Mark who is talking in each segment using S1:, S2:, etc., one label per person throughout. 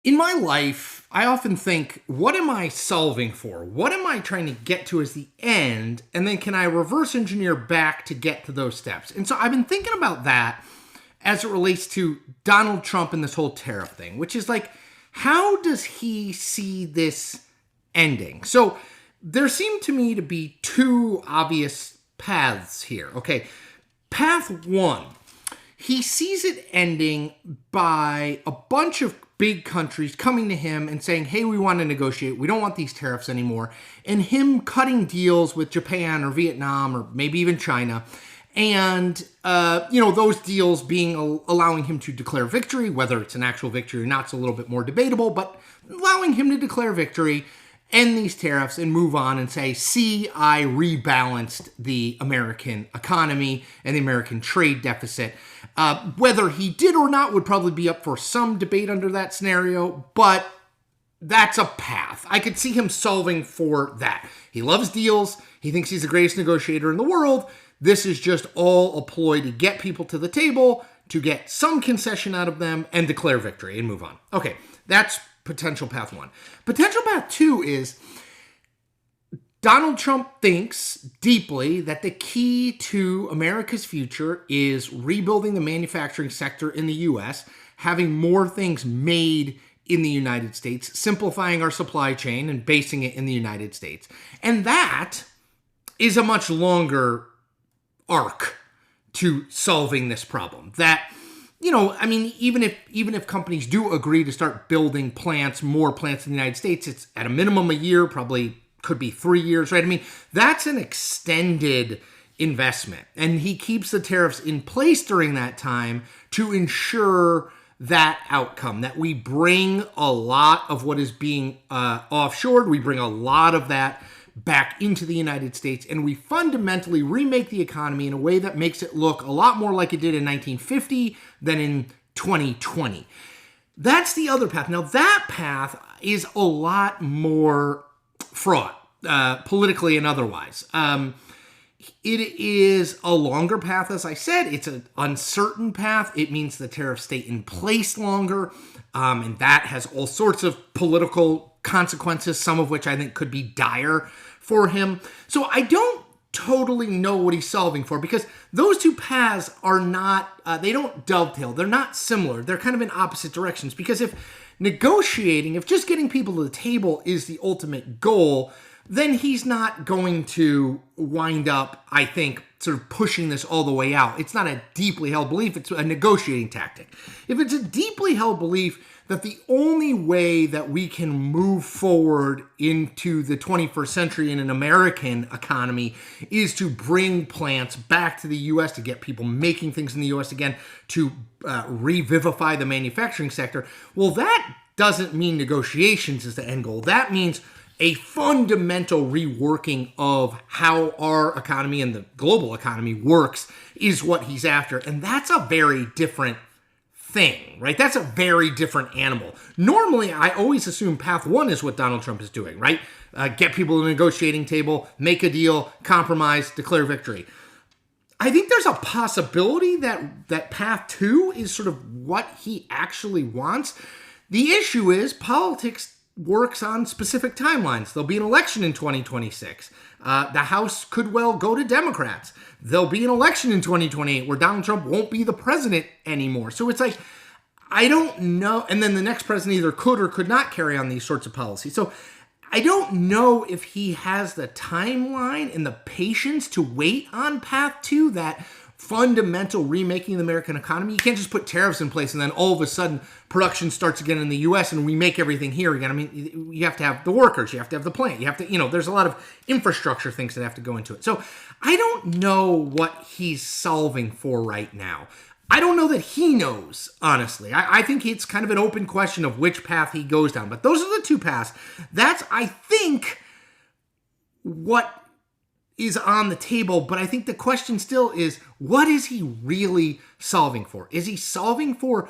S1: In my life, I often think, what am I solving for? What am I trying to get to as the end? And then can I reverse engineer back to get to those steps? And so I've been thinking about that as it relates to Donald Trump and this whole tariff thing, which is like, how does he see this ending? So there seem to me to be two obvious paths here. Okay, path one, he sees it ending by a bunch of big countries coming to him and saying, hey, we want to negotiate. We don't want these tariffs anymore. And him cutting deals with Japan or Vietnam or maybe even China. And, those deals being allowing him to declare victory, whether it's an actual victory or not, it's a little bit more debatable, but allowing him to declare victory, end these tariffs and move on and say, see, I rebalanced the American economy and the American trade deficit. Whether he did or not would probably be up for some debate under that scenario, but that's a path. I could see him solving for that. He loves deals. He thinks he's the greatest negotiator in the world. This is just all a ploy to get people to the table, to get some concession out of them, and declare victory and move on. Okay, that's potential path one. Potential path two is Donald Trump thinks deeply that the key to America's future is rebuilding the manufacturing sector in the U.S., having more things made in the United States, simplifying our supply chain and basing it in the United States. And that is a much longer arc to solving this problem. That, even if companies do agree to start building more plants in the United States, it's at a minimum a year, probably could be 3 years, right? I mean, that's an extended investment. And he keeps the tariffs in place during that time to ensure that outcome, that we bring a lot of what is being offshored, we bring a lot of that back into the United States, and we fundamentally remake the economy in a way that makes it look a lot more like it did in 1950 than in 2020. That's the other path. Now, that path is a lot more fraught, politically and otherwise. It is a longer path, as I said. It's an uncertain path. It means the tariffs stay in place longer, and that has all sorts of political consequences, some of which I think could be dire for him. So I don't totally know what he's solving for, because those two paths are not, they don't dovetail. They're not similar. They're kind of in opposite directions, because if just getting people to the table is the ultimate goal, then he's not going to wind up, I think, sort of pushing this all the way out. It's not a deeply held belief. It's a negotiating tactic. If it's a deeply held belief that the only way that we can move forward into the 21st century in an American economy is to bring plants back to the U.S., to get people making things in the U.S. again, to revivify the manufacturing sector, well, that doesn't mean negotiations is the end goal. That means a fundamental reworking of how our economy and the global economy works is what he's after. And that's a very different thing, right? That's a very different animal. Normally, I always assume path one is what Donald Trump is doing, right? Get people to the negotiating table, make a deal, compromise, declare victory. I think there's a possibility that path two is sort of what he actually wants. The issue is politics works on specific timelines. There'll be an election in 2026. The House could well go to Democrats. There'll be an election in 2028 where Donald Trump won't be the president anymore. So it's like, I don't know. And then the next president either could or could not carry on these sorts of policies. So I don't know if he has the timeline and the patience to wait on path two, that fundamental remaking of the American economy. You can't just put tariffs in place and then all of a sudden production starts again in the U.S. and we make everything here again. I mean, you have to have the workers, you have to have the plant, you have to, there's a lot of infrastructure things that have to go into it. So I don't know what he's solving for right now. I don't know that he knows, honestly. I think it's kind of an open question of which path he goes down. But those are the two paths. That's, I think, what is on the table, but I think the question still is, what is he really solving for? Is he solving for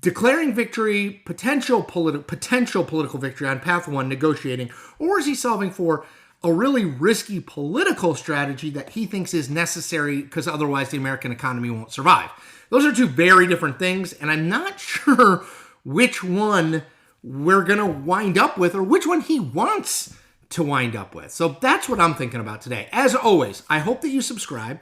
S1: declaring victory, potential political victory on path one, negotiating, or is he solving for a really risky political strategy that he thinks is necessary because otherwise the American economy won't survive? Those are two very different things, and I'm not sure which one we're going to wind up with, or which one he wants to wind up with. So that's what I'm thinking about today. As always, I hope that you subscribe.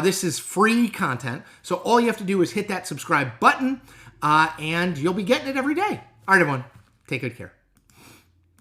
S1: This is free content, so all you have to do is hit that subscribe button, and you'll be getting it every day. All right, everyone, take good care.